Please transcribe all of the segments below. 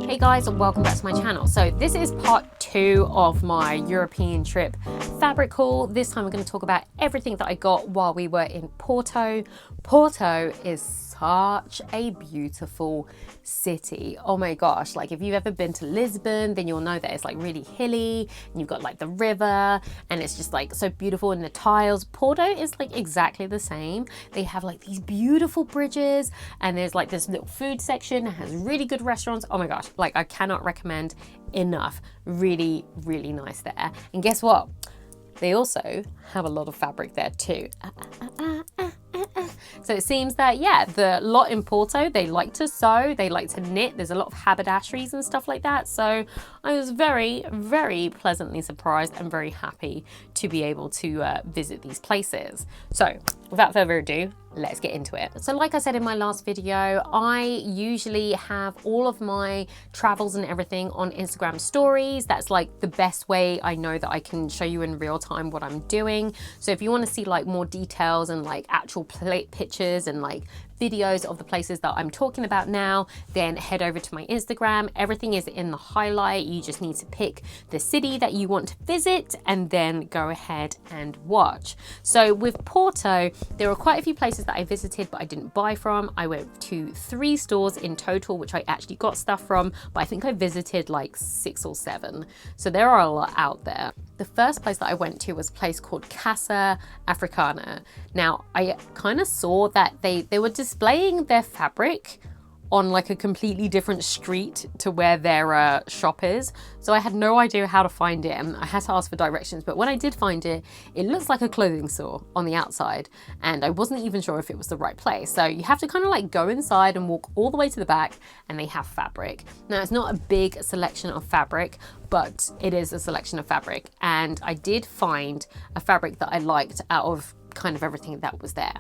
Hey guys, welcome back to my channel. So this is part 2 of my European trip fabric haul. This time we're going to talk about everything that I got while we were in Porto. Porto is such a beautiful city. Oh my gosh, like if you've ever been to Lisbon, then you'll know that it's like really hilly and you've got like the river and it's just like so beautiful in the tiles. Porto is like exactly the same. They have like these beautiful bridges and there's like this little food section that has really good restaurants. Oh my gosh, like I cannot recommend enough. Really, really nice there. And guess what? They also have a lot of fabric there too. So it seems that, yeah, the lot in Porto, they like to sew, they like to knit. There's a lot of haberdasheries and stuff like that. So I was very, very pleasantly surprised and very happy to be able to visit these places. So without further ado, let's get into it. So like I said in my last video, I usually have all of my travels and everything on Instagram stories. That's like the best way I know that I can show you in real time what I'm doing. So if you want to see like more details and like actual pictures and like videos of the places that I'm talking about now, then head over to my Instagram. Everything is in the highlight. You just need to pick the city that you want to visit and then go ahead and watch. So with Porto, there were quite a few places that I visited but I didn't buy from. I went to 3 stores in total which I actually got stuff from, but I think I visited like 6 or 7. So there are a lot out there. The first place that I went to was a place called Casa Africana. Now I kind of saw that they were displaying their fabric on like a completely different street to where their shop is. So I had no idea how to find it and I had to ask for directions. But when I did find it, it looks like a clothing store on the outside and I wasn't even sure if it was the right place. So you have to kind of like go inside and walk all the way to the back and they have fabric. Now it's not a big selection of fabric, but it is a selection of fabric. And I did find a fabric that I liked out of kind of everything that was there.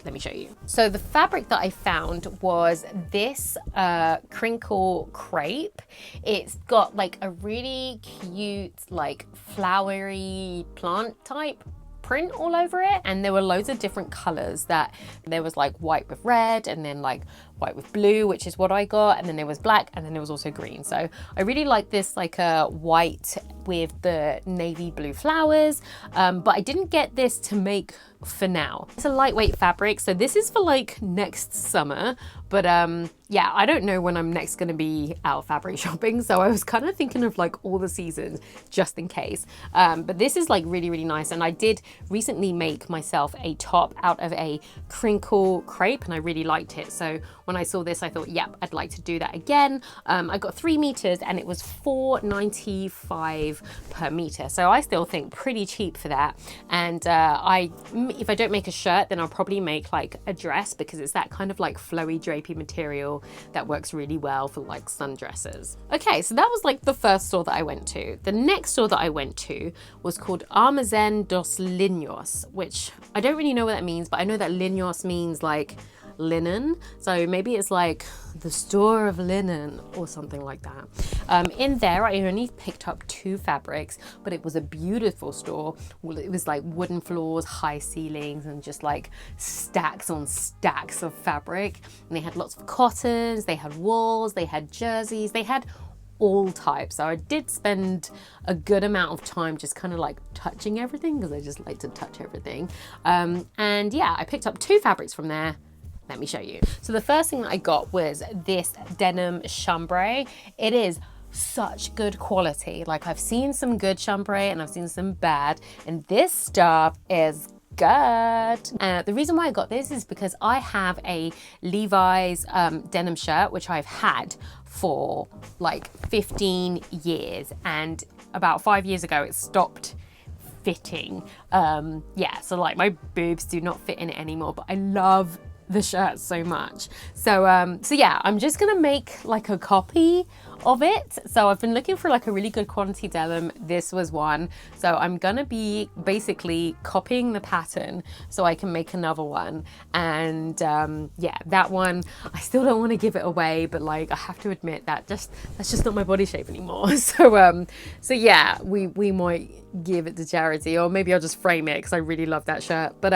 Let me show you. So the fabric that I found was this crinkle crepe. It's got like a really cute like flowery plant type print all over it, and there were loads of different colors. That there was like white with red and then like white with blue, which is what I got, and then there was black and then there was also green. So I really like this like a white with the navy blue flowers, but I didn't get this to make for now. It's a lightweight fabric, so this is for like next summer, but yeah, I don't know when I'm next gonna be out fabric shopping, so I was kind of thinking of like all the seasons just in case. But this is like really, really nice, and I did recently make myself a top out of a crinkle crepe and I really liked it. So when I saw this, I thought, yep, I'd like to do that again. I got 3 meters and it was $4.95 per meter. So I still think pretty cheap for that. And if I don't make a shirt, then I'll probably make like a dress because it's that kind of like flowy drapey material that works really well for like sundresses. Okay, so that was like the first store that I went to. The next store that I went to was called ARMAZÉM dos Linhos, which I don't really know what that means, but I know that Linos means like linen, so maybe it's like the store of linen or something like that. In there I only picked up 2 fabrics, but it was a beautiful store. It was like wooden floors, high ceilings, and just like stacks on stacks of fabric. And they had lots of cottons, they had wools, they had jerseys, they had all types. So I did spend a good amount of time just kind of like touching everything because I just like to touch everything. And yeah, I picked up 2 fabrics from there. Let me show you. So the first thing that I got was this denim chambray. It is such good quality. Like I've seen some good chambray and I've seen some bad, and this stuff is good. The reason why I got this is because I have a Levi's denim shirt which I've had for like 15 years, and about 5 years ago it stopped fitting. Yeah, so like my boobs do not fit in it anymore, but I love the shirt so much. So yeah, I'm just gonna make like a copy of it. So I've been looking for like a really good quality denim. This was one. So I'm gonna be basically copying the pattern so I can make another one. And yeah, that one, I still don't want to give it away, but like I have to admit that that's just not my body shape anymore. So yeah, we might give it to charity, or maybe I'll just frame it because I really love that shirt. But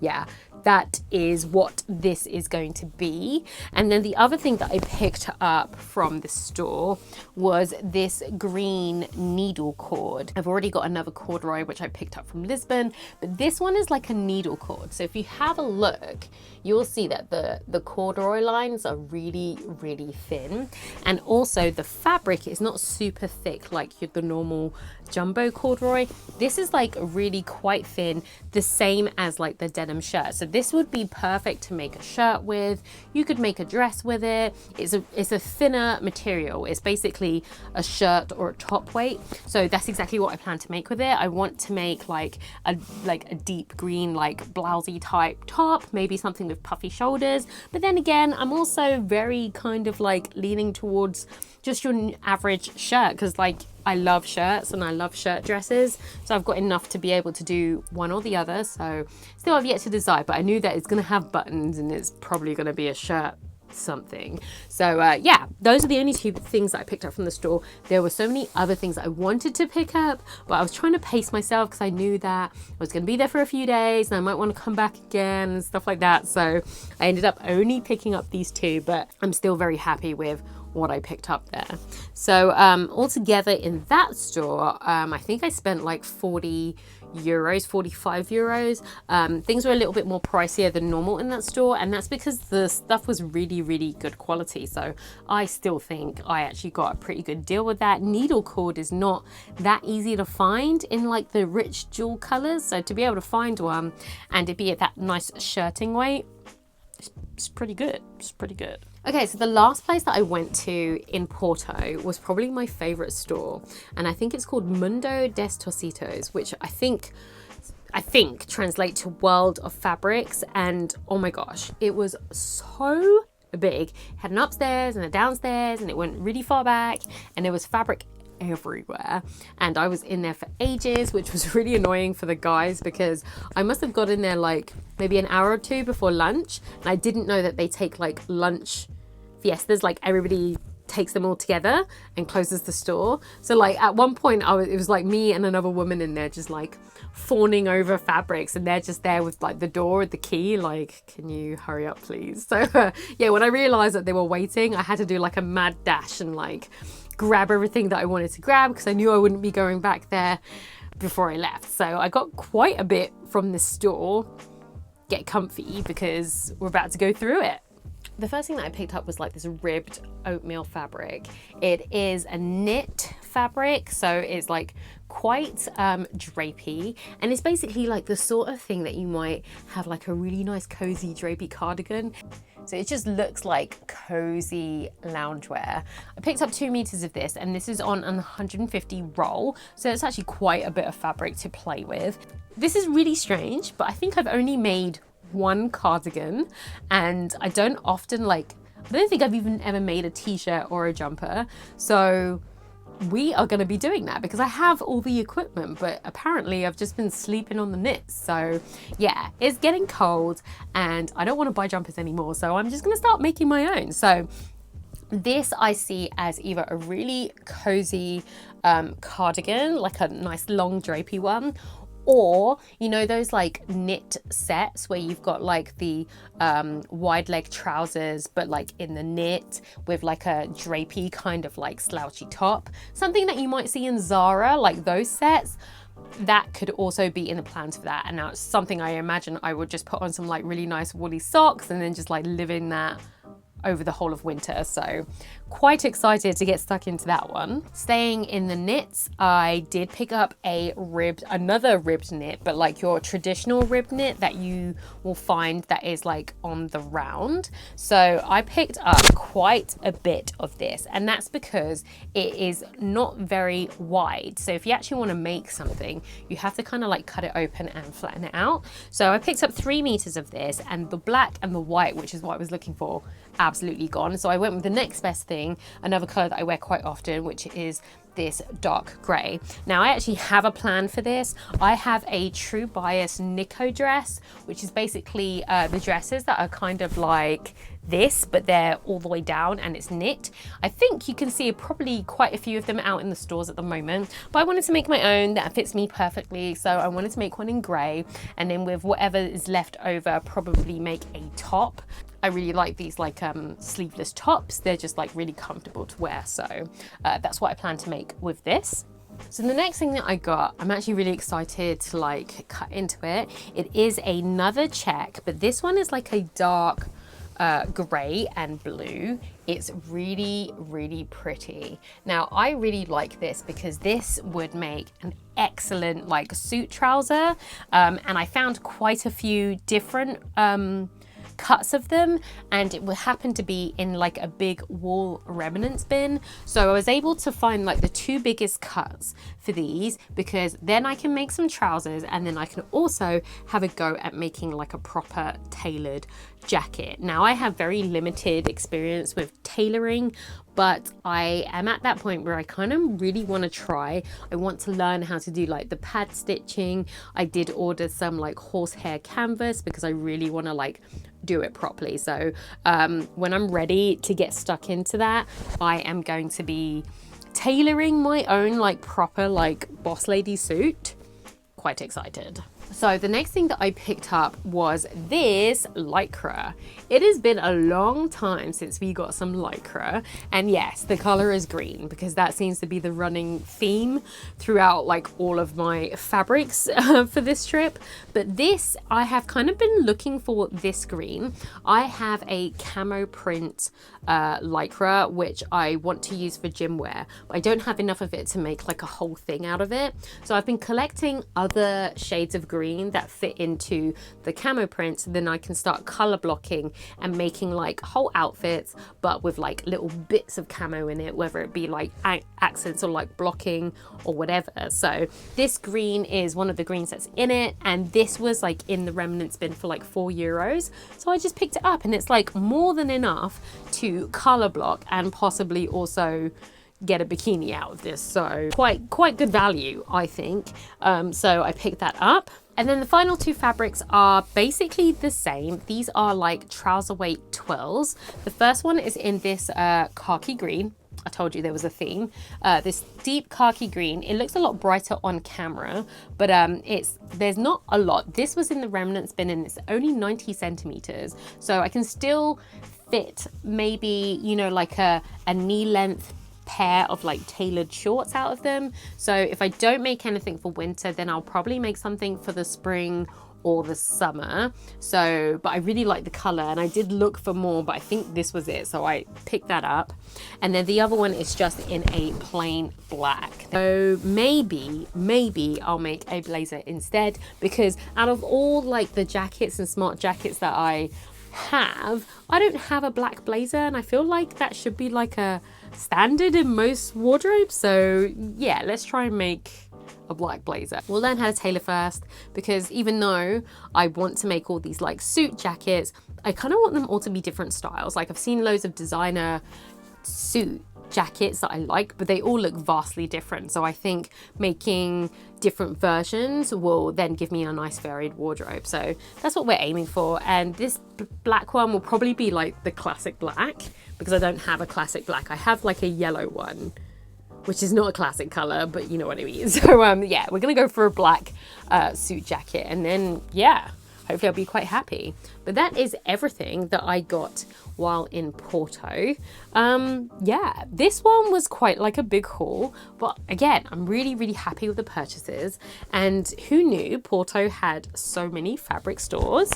yeah, that is what this is going to be. And then the other thing that I picked up from the store was this green needle cord. I've already got another corduroy which I picked up from Lisbon, but this one is like a needle cord. So if you have a look, you'll see that the corduroy lines are really, really thin. And also the fabric is not super thick like the normal jumbo corduroy. This is like really quite thin, the same as like the denim shirt. So this would be perfect to make a shirt with. You could make a dress with it. It's a thinner material. It's basically a shirt or a top weight. So that's exactly what I plan to make with it. I want to make like a deep green, like blousey type top, maybe something with puffy shoulders. But then again, I'm also very kind of like leaning towards just your average shirt, because like I love shirts and I love shirt dresses, so I've got enough to be able to do one or the other. So still I've yet to decide, but I knew that it's going to have buttons and it's probably going to be a shirt something. So yeah, those are the only two things that I picked up from the store. There were so many other things I wanted to pick up, but I was trying to pace myself because I knew that I was going to be there for a few days and I might want to come back again and stuff like that. So I ended up only picking up these two, but I'm still very happy with what I picked up there. So altogether in that store, I think I spent like 40 euros, 45 euros. Things were a little bit more pricier than normal in that store, and that's because the stuff was really, really good quality. So I still think I actually got a pretty good deal with that. Needle cord is not that easy to find in like the rich jewel colors. So to be able to find one and it be at that nice shirting weight, it's pretty good. It's pretty good. Okay, so the last place that I went to in Porto was probably my favorite store, and I think it's called Mundo Des Torcitos, which I think translate to World of Fabrics. And oh my gosh, it was so big. It had an upstairs and a downstairs, and it went really far back, and there was fabric everywhere, and I was in there for ages, which was really annoying for the guys because I must have got in there like maybe an hour or two before lunch, and I didn't know that they take like lunch fiestas, like everybody takes them all together and closes the store. So like at one point it was like me and another woman in there just like fawning over fabrics, and they're just there with like the door with the key like, can you hurry up please? So yeah, when I realized that they were waiting, I had to do like a mad dash and like grab everything that I wanted to grab because I knew I wouldn't be going back there before I left. So I got quite a bit from this store. Get comfy because we're about to go through it. The first thing that I picked up was like this ribbed oatmeal fabric. It is a knit fabric, so it's like quite drapey, and it's basically like the sort of thing that you might have like a really nice cozy drapey cardigan. So it just looks like cozy loungewear. I picked up 2 meters of this, and this is on an 150 roll, so it's actually quite a bit of fabric to play with. This is really strange, but I think I've only made one cardigan, and I don't often I don't think I've even ever made a t-shirt or a jumper. So we are going to be doing that because I have all the equipment, but apparently I've just been sleeping on the knits. So yeah, it's getting cold and I don't want to buy jumpers anymore, so I'm just going to start making my own. So this I see as either a really cozy cardigan, like a nice long drapey one, or you know those like knit sets where you've got like the wide leg trousers but like in the knit with like a drapey kind of like slouchy top, something that you might see in Zara, like those sets. That could also be in the plans for that, and now it's something I imagine I would just put on some like really nice woolly socks and then just like live in that over the whole of winter. So quite excited to get stuck into that one. Staying in the knits, I did pick up another ribbed knit, but like your traditional ribbed knit that you will find that is like on the round. So I picked up quite a bit of this, and that's because it is not very wide. So if you actually want to make something, you have to kind of like cut it open and flatten it out. So I picked up 3 meters of this, and the black and the white, which is what I was looking for, absolutely gone. So I went with the next best thing, another color that I wear quite often, which is this dark grey. Now I actually have a plan for this. I have a True Bias Nico dress, which is basically the dresses that are kind of like this, but they're all the way down and it's knit. I think you can see probably quite a few of them out in the stores at the moment, but I wanted to make my own that fits me perfectly. So I wanted to make one in grey, and then with whatever is left over, probably make a top. I really like these like sleeveless tops. They're just like really comfortable to wear. So that's what I plan to make with this. So the next thing that I got, I'm actually really excited to like cut into it. It is another check, but this one is like a dark grey and blue. It's really, really pretty. Now I really like this because this would make an excellent like suit trouser, and I found quite a few different cuts of them, and it would happen to be in like a big wool remnants bin. So I was able to find like the two biggest cuts for these, because then I can make some trousers, and then I can also have a go at making like a proper tailored jacket. Now I have very limited experience with tailoring, but I am at that point where I kind of really want to try. I want to learn how to do like the pad stitching. I did order some like horsehair canvas because I really want to like do it properly. So when I'm ready to get stuck into that, I am going to be tailoring my own like proper like boss lady suit. Quite excited. So the next thing that I picked up was this lycra. It has been a long time since we got some lycra, and yes, the color is green because that seems to be the running theme throughout like all of my fabrics for this trip. But this, I have kind of been looking for this green. I have a camo print lycra which I want to use for gym wear, but I don't have enough of it to make like a whole thing out of it. So I've been collecting other shades of green that fit into the camo print, so then I can start color blocking and making like whole outfits but with like little bits of camo in it, whether it be like accents or like blocking or whatever. So this green is one of the greens that's in it, and this was like in the remnants bin for like €4. So I just picked it up, and it's like more than enough to color block and possibly also get a bikini out of this. So quite good value, I think. So I picked that up. And then the final two fabrics are basically the same. These are like trouser weight twirls. The first one is in this khaki green. I told you there was a theme. This deep khaki green. It looks a lot brighter on camera, but there's not a lot. This was in the remnants bin, and it's only 90 centimeters. So I can still fit maybe, you know, like a knee length pair of like tailored shorts out of them. So if I don't make anything for winter, then I'll probably make something for the spring or the summer. So, but I really like the color, and I did look for more, but I think this was it, so I picked that up. And then the other one is just in a plain black. So maybe I'll make a blazer instead, because out of all like the jackets and smart jackets that I don't have a black blazer, and I feel like that should be like a standard in most wardrobes. So yeah, let's try and make a black blazer. We'll learn how to tailor first, because even though I want to make all these like suit jackets, I kind of want them all to be different styles. Like I've seen loads of designer suit jackets that I like, but they all look vastly different. So I think making different versions will then give me a nice varied wardrobe. So that's what we're aiming for. And this black one will probably be like the classic black, because I don't have a classic black. I have like a yellow one, which is not a classic color, but you know what I mean. So yeah, we're gonna go for a black suit jacket, and then yeah, hopefully I'll be quite happy. But that is everything that I got while in Porto. Yeah, this one was quite like a big haul, but again, I'm really happy with the purchases. And who knew Porto had so many fabric stores?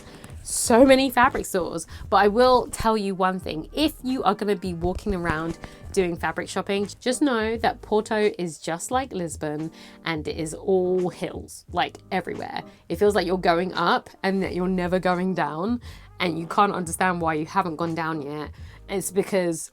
But I will tell you one thing: if you are going to be walking around doing fabric shopping, just know that Porto is just like Lisbon, and it is all hills, like everywhere. It feels like you're going up and that you're never going down, and you can't understand why you haven't gone down yet. It's because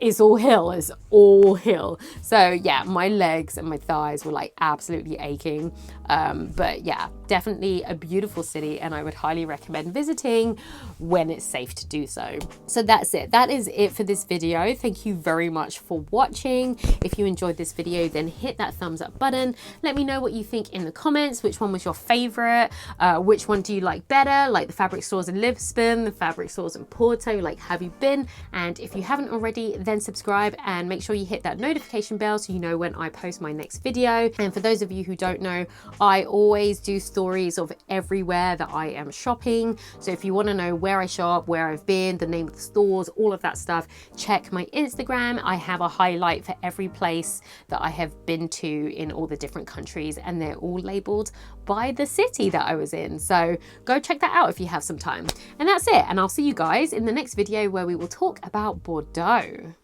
it's all hill. So yeah, my legs and my thighs were like absolutely aching. But yeah, definitely a beautiful city, and I would highly recommend visiting when it's safe to do so. So that's it. That is it for this video. Thank you very much for watching. If you enjoyed this video, then hit that thumbs up button. Let me know what you think in the comments. Which one was your favorite? Which one do you like better? Like the fabric stores in Lisbon, the fabric stores in Porto, like have you been? And if you haven't already, then subscribe and make sure you hit that notification bell so you know when I post my next video. And for those of you who don't know, I always do stories of everywhere that I am shopping. So if you want to know where I shop, where I've been, the name of the stores, all of that stuff, check my Instagram. I have a highlight for every place that I have been to in all the different countries, and they're all labeled by the city that I was in. So go check that out if you have some time. And that's it. And I'll see you guys in the next video where we will talk about Bordeaux.